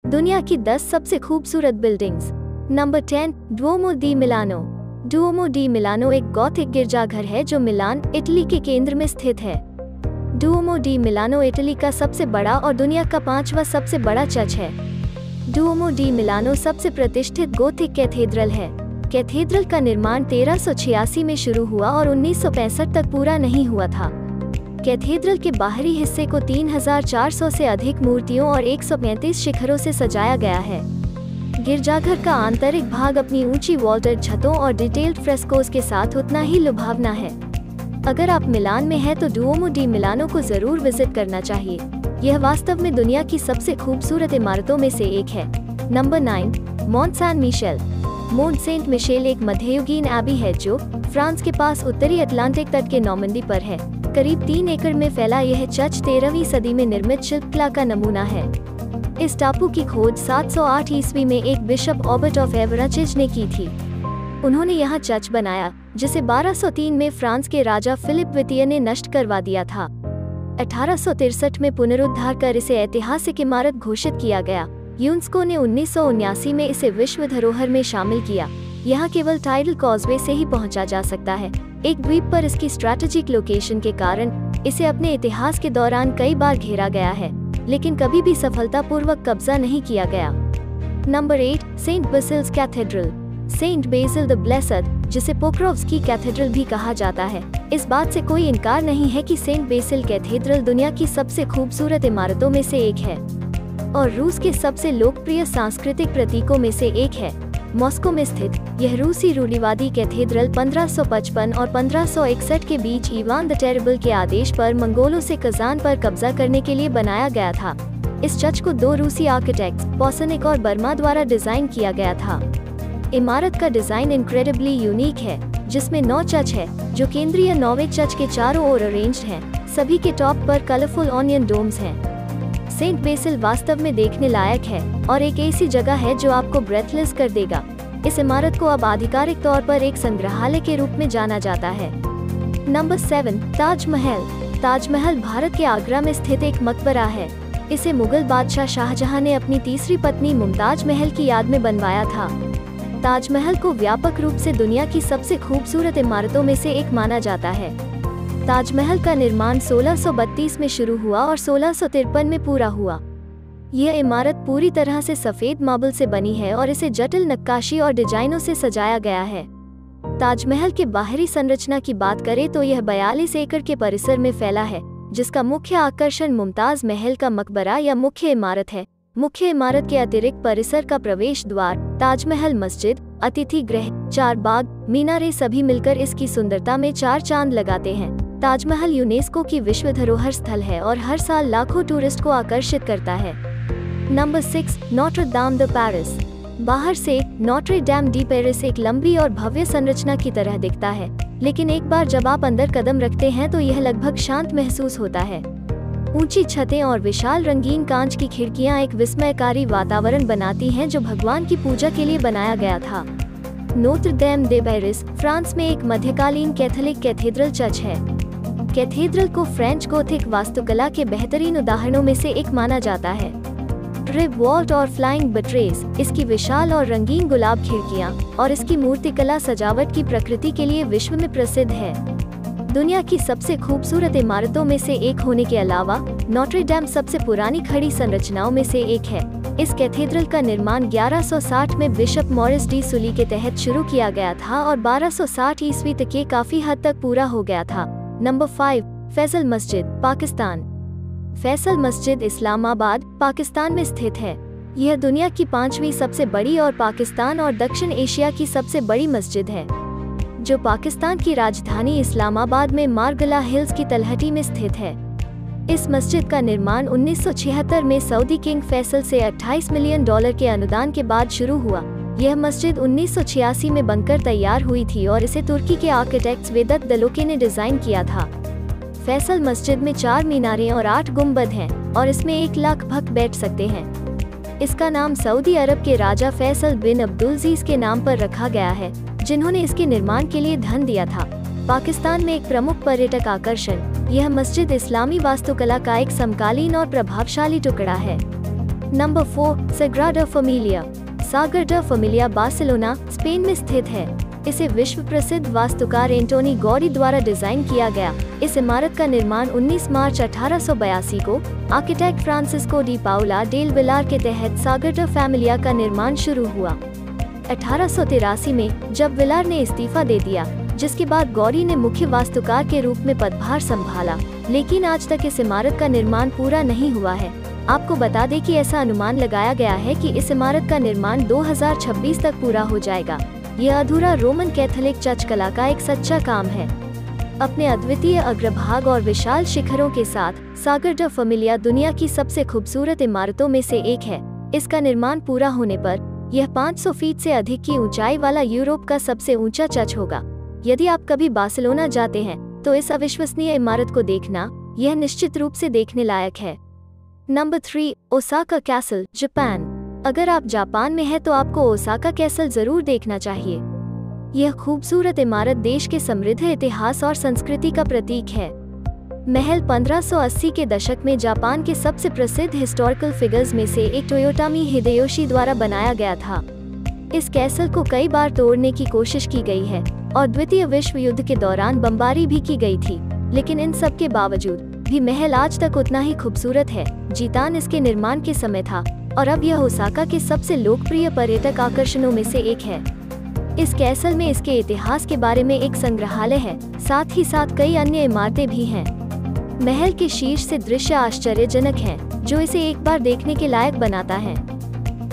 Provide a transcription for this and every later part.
दुनिया की 10 सबसे खूबसूरत बिल्डिंग्स। नंबर 10, डुओमो दी मिलानो। डुओमो डी मिलानो एक गॉथिक गिरजाघर है जो मिलान, इटली के केंद्र में स्थित है। डुओमो डी मिलानो इटली का सबसे बड़ा और दुनिया का 5वां सबसे बड़ा चर्च है। डुओमो डी मिलानो सबसे प्रतिष्ठित गोथिक कैथेड्रल है। कैथेड्रल का निर्माण 1386 में शुरू हुआ और 1965 तक पूरा नहीं हुआ था। कैथेड्रल के बाहरी हिस्से को 3400 से अधिक मूर्तियों और 135 शिखरों से सजाया गया है। गिरजाघर का आंतरिक भाग अपनी ऊंची वॉल्टेड छतों और डिटेल्ड फ्रेस्कोस के साथ उतना ही लुभावना है। अगर आप मिलान में हैं तो डुओमो डी मिलानो को जरूर विजिट करना चाहिए। यह वास्तव में दुनिया की सबसे खूबसूरत इमारतों में से एक है। Number 9, Mont Saint Michel. Mont Saint Michel एक मध्ययुगीन एबी है जो फ्रांस के पास उत्तरी अटलांटिक तट के नॉर्मंडी पर है। करीब 3 एकड़ में फैला यह चर्च 13वीं सदी में निर्मित शिल्पकला का नमूना है। इस टापू की खोज 708 ईस्वी में एक बिशप ऑबर्ट ऑफ एवराचेज ने की थी। उन्होंने यहाँ चर्च बनाया जिसे 1203 में फ्रांस के राजा फिलिप द्वितीय ने नष्ट करवा दिया था। 1863 में पुनरुद्धार कर इसे ऐतिहासिक इमारत घोषित किया गया। यूनेस्को ने 1979 में इसे विश्व धरोहर में शामिल किया। यहाँ केवल टाइडल कॉजवे से ही पहुँचा जा सकता है। एक द्वीप पर इसकी स्ट्रैटेजिक लोकेशन के कारण इसे अपने इतिहास के दौरान कई बार घेरा गया है, लेकिन कभी भी सफलतापूर्वक कब्जा नहीं किया गया। Number 8, saint Basil's cathedral. Saint Basil the blessed, जिसे पोक्रोव्स्की कैथेड्रल भी कहा जाता है, इस बात से कोई इनकार नहीं है कि सेंट बेसिल कैथेड्रल दुनिया की सबसे खूबसूरत इमारतों में से एक है और रूस के सबसे लोकप्रिय सांस्कृतिक प्रतीकों में से एक है। मॉस्को में स्थित यह रूसी रूढ़िवादी कैथेड्रल 1555 और 1561 के बीच इवान द टेरेबल के आदेश पर मंगोलों से कजान पर कब्जा करने के लिए बनाया गया था। इस चर्च को 2 रूसी आर्किटेक्ट्स पोसनिक और बर्मा द्वारा डिजाइन किया गया था। इमारत का डिजाइन इनक्रेडिबली यूनिक है, जिसमें 9 चर्च है जो केंद्रीय नॉर्वे चर्च के चारों ओर अरेंज्ड हैं। सभी के टॉप पर कलरफुल ऑनियन डोम्स हैं। सेंट बेसिल वास्तव में देखने लायक है और एक ऐसी जगह है जो आपको ब्रेथलेस कर देगा। इस इमारत को अब आधिकारिक तौर पर एक संग्रहालय के रूप में जाना जाता है। नंबर 7, ताजमहल। ताजमहल भारत के आगरा में स्थित एक मकबरा है। इसे मुगल बादशाह शाहजहां ने अपनी तीसरी पत्नी मुमताज महल की याद में बनवाया था। ताजमहल को व्यापक रूप से दुनिया की सबसे खूबसूरत इमारतों में से एक माना जाता है। ताजमहल का निर्माण 1632 में शुरू हुआ और 1653 में पूरा हुआ। यह इमारत पूरी तरह से सफेद मार्बल से बनी है और इसे जटिल नक्काशी और डिजाइनों से सजाया गया है। ताजमहल के बाहरी संरचना की बात करें तो यह 42 एकड़ के परिसर में फैला है, जिसका मुख्य आकर्षण मुमताज महल का मकबरा या मुख्य इमारत है। मुख्य इमारत के अतिरिक्त परिसर का प्रवेश द्वार, ताजमहल मस्जिद, अतिथि गृह, 4 बाग, मीनारे सभी मिलकर इसकी सुंदरता में 4 चांद लगाते हैं। ताजमहल यूनेस्को की विश्व धरोहर स्थल है और हर साल लाखों टूरिस्ट को आकर्षित करता है। नंबर 6, नोट्रे दाम द पेरिस। बाहर से नोट्रे डैम डी पेरिस एक लंबी और भव्य संरचना की तरह दिखता है, लेकिन एक बार जब आप अंदर कदम रखते हैं तो यह लगभग शांत महसूस होता है। ऊंची छतें और विशाल रंगीन कांच की खिड़कियां एक विस्मयकारी वातावरण बनाती हैं जो भगवान की पूजा के लिए बनाया गया था। नोत्र डेम दे पेरिस फ्रांस में एक मध्यकालीन कैथोलिक कैथेड्रल चर्च है। कैथेड्रल को फ्रेंच गोथिक वास्तुकला के बेहतरीन उदाहरणों में से एक माना जाता है। रिब वॉल्ट और फ्लाइंग बट्रेस, इसकी विशाल और रंगीन गुलाब खिड़कियां और इसकी मूर्तिकला सजावट की प्रकृति के लिए विश्व में प्रसिद्ध है। दुनिया की सबसे खूबसूरत इमारतों में से एक होने के अलावा नोट्रे डैम सबसे पुरानी खड़ी संरचनाओं में से एक है। इस कैथेड्रल का निर्माण 1160 में बिशप मॉरिस डी सुली के तहत शुरू किया गया था और 1260 ईस्वी तक ये काफी हद तक पूरा हो गया था। नंबर 5, फैसल मस्जिद, पाकिस्तान। फैसल मस्जिद इस्लामाबाद, पाकिस्तान में स्थित है। यह दुनिया की 5वीं सबसे बड़ी और पाकिस्तान और दक्षिण एशिया की सबसे बड़ी मस्जिद है, जो पाकिस्तान की राजधानी इस्लामाबाद में मारगला हिल्स की तलहटी में स्थित है। इस मस्जिद का निर्माण 1976 में सऊदी किंग फैसल से $28 मिलियन के अनुदान के बाद शुरू हुआ। यह मस्जिद 1986 में बनकर तैयार हुई थी और इसे तुर्की के आर्किटेक्ट वेदत दलोके ने डिजाइन किया था। फैसल मस्जिद में 4 मीनारें और 8 गुंबद हैं और इसमें 1 लाख भक्त बैठ सकते हैं। इसका नाम सऊदी अरब के राजा फैसल बिन अब्दुलजीज के नाम पर रखा गया है, जिन्होंने इसके निर्माण के लिए धन दिया था। पाकिस्तान में एक प्रमुख पर्यटक आकर्षण, यह मस्जिद इस्लामी वास्तुकला का एक समकालीन और प्रभावशाली टुकड़ा है। Number 4 Sagrada Familia. Sagrada Familia Barcelona, Spain में स्थित है। इसे विश्व प्रसिद्ध वास्तुकार एंटोनी गौडी द्वारा डिजाइन किया गया। इस इमारत का निर्माण 19 मार्च 1882 को architect Francisco de Paula del Villar के तहत साग्राडा फैमिलिया का निर्माण शुरू हुआ। 1883 में जब विलार ने इस्तीफा दे दिया, जिसके बाद गौडी ने मुख्य वास्तुकार के रूप में पदभार संभाला, लेकिन आज तक इस इमारत का निर्माण पूरा नहीं हुआ है। आपको बता दें कि ऐसा अनुमान लगाया गया है कि इस इमारत का निर्माण 2026 तक पूरा हो जाएगा। यह अधूरा रोमन कैथोलिक चर्च कला का एक सच्चा काम है। अपने अद्वितीय अग्रभाग और विशाल शिखरों के साथ साग्राडा फैमिलिया दुनिया की सबसे खूबसूरत इमारतों में से एक है। इसका निर्माण पूरा होने पर यह 500 फीट से अधिक की ऊंचाई वाला यूरोप का सबसे ऊंचा चर्च होगा। यदि आप कभी बार्सिलोना जाते हैं तो इस अविश्वसनीय इमारत को देखना यह निश्चित रूप से देखने लायक है। Number 3 Osaka castle, Japan. अगर आप जापान में हैं तो आपको ओसाका कैसल जरूर देखना चाहिए। यह खूबसूरत इमारत देश के समृद्ध इतिहास और संस्कृति का प्रतीक है। महल 1580 के दशक में जापान के सबसे प्रसिद्ध हिस्टोरिकल फिगर्स में से एक टोयोटामी हिदेयोशी द्वारा बनाया गया था। इस कैसल को कई बार तोड़ने की कोशिश की गई है और द्वितीय विश्व युद्ध के दौरान बमबारी भी की गई थी, लेकिन इन सब के बावजूद भी महल आज तक उतना ही खूबसूरत है जितना इसके निर्माण के समय था, और अब यह ओसाका के सबसे लोकप्रिय पर्यटक आकर्षणों में से एक है। इस कैसल में इसके इतिहास के बारे में एक संग्रहालय है, साथ ही साथ कई अन्य इमारतें भी हैं। महल के शीर्ष से दृश्य आश्चर्यजनक हैं, जो इसे एक बार देखने के लायक बनाता है।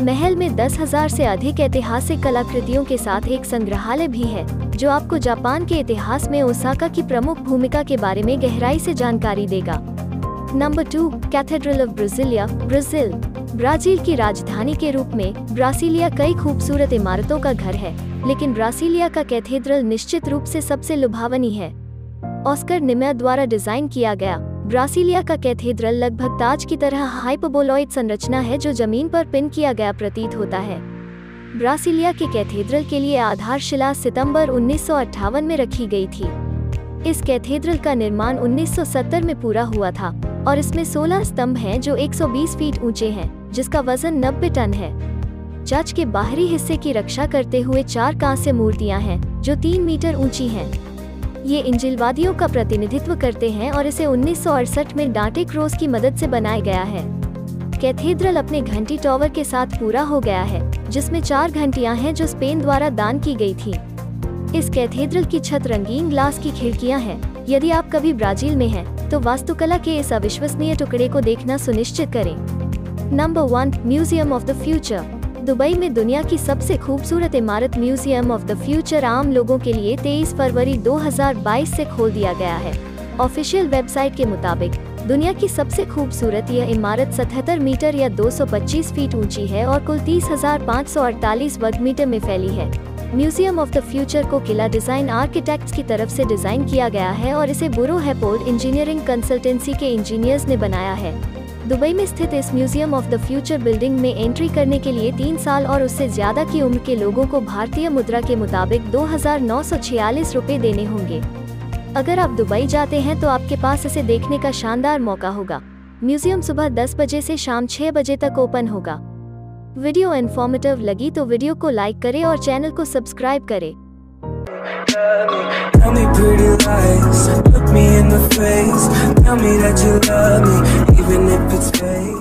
महल में 10,000 से अधिक ऐतिहासिक कलाकृतियों के साथ एक संग्रहालय भी है, जो आपको जापान के इतिहास में ओसाका की प्रमुख भूमिका के बारे में गहराई से जानकारी देगा। Number 2 cathedral of Brasilia, Brazil. Brazil की राजधानी के रूप में ब्रासीलिया कई खूबसूरत इमारतों का घर है, लेकिन ब्रासीलिया का कैथेड्रल निश्चित रूप से सबसे लुभावनी है। ऑस्कर निमेयर द्वारा डिजाइन किया गया ब्रासीलिया का कैथेड्रल लगभग ताज की तरह हाइपरबोलॉइड संरचना है, जो जमीन पर पिन किया गया प्रतीत होता है। ब्रासीलिया के कैथेड्रल के लिए आधारशिला सितंबर 1958 में रखी गई थी। इस कैथेड्रल का निर्माण 1970 में पूरा हुआ था और इसमें 16 स्तंभ हैं जो 120 फीट ऊंचे हैं, जिसका वजन 90 टन है। चर्च के बाहरी हिस्से की रक्षा करते हुए 4 कांस्य मूर्तियां हैं, जो 3 मीटर ऊंची हैं। ये इंजिलवादियों का प्रतिनिधित्व करते हैं और इसे 1968 में डांटे क्रोस की मदद से बनाया गया है। कैथेड्रल अपने घंटी टॉवर के साथ पूरा हो गया है, जिसमें 4 घंटियां हैं जो स्पेन द्वारा दान की गई थी। इस कैथेड्रल की छत रंगीन ग्लास की खिड़कियां हैं। यदि आप कभी ब्राजील में हैं, तो वास्तुकला के इस अविश्वसनीय टुकड़े को देखना सुनिश्चित करें। Number 1 museum of the future. Dubai में दुनिया की सबसे खूबसूरत इमारत म्यूजियम ऑफ द फ्यूचर आम लोगों के लिए 23 फरवरी 2022 से खोल दिया गया है। ऑफिशियल वेबसाइट के मुताबिक दुनिया की सबसे खूबसूरत यह इमारत 77 मीटर या 225 फीट ऊंची है और कुल 30,548 वर्ग मीटर में फैली है। म्यूजियम ऑफ द फ्यूचर को किला डिजाइन आर्किटेक्ट्स की तरफ से डिजाइन किया गया है और इसे बुरो हैपोल्ड इंजीनियरिंग कंसल्टेंसी के इंजीनियर्स ने बनाया है। दुबई में स्थित इस museum of the future building में एंट्री करने के लिए 3 साल और उससे ज्यादा की उम्र के लोगों को भारतीय मुद्रा के मुताबिक 2,946 रुपए देने होंगे। अगर आप दुबई जाते हैं तो आपके पास इसे देखने का शानदार मौका होगा। म्यूजियम सुबह 10 बजे से शाम 6 बजे तक ओपन होगा। वीडियो इन्फॉर्मेटिव लगी तो वीडियो को लाइक करें और चैनल को सब्सक्राइब करें। Tell me pretty lies, look me in the face, tell me that you love me, even if it's fake.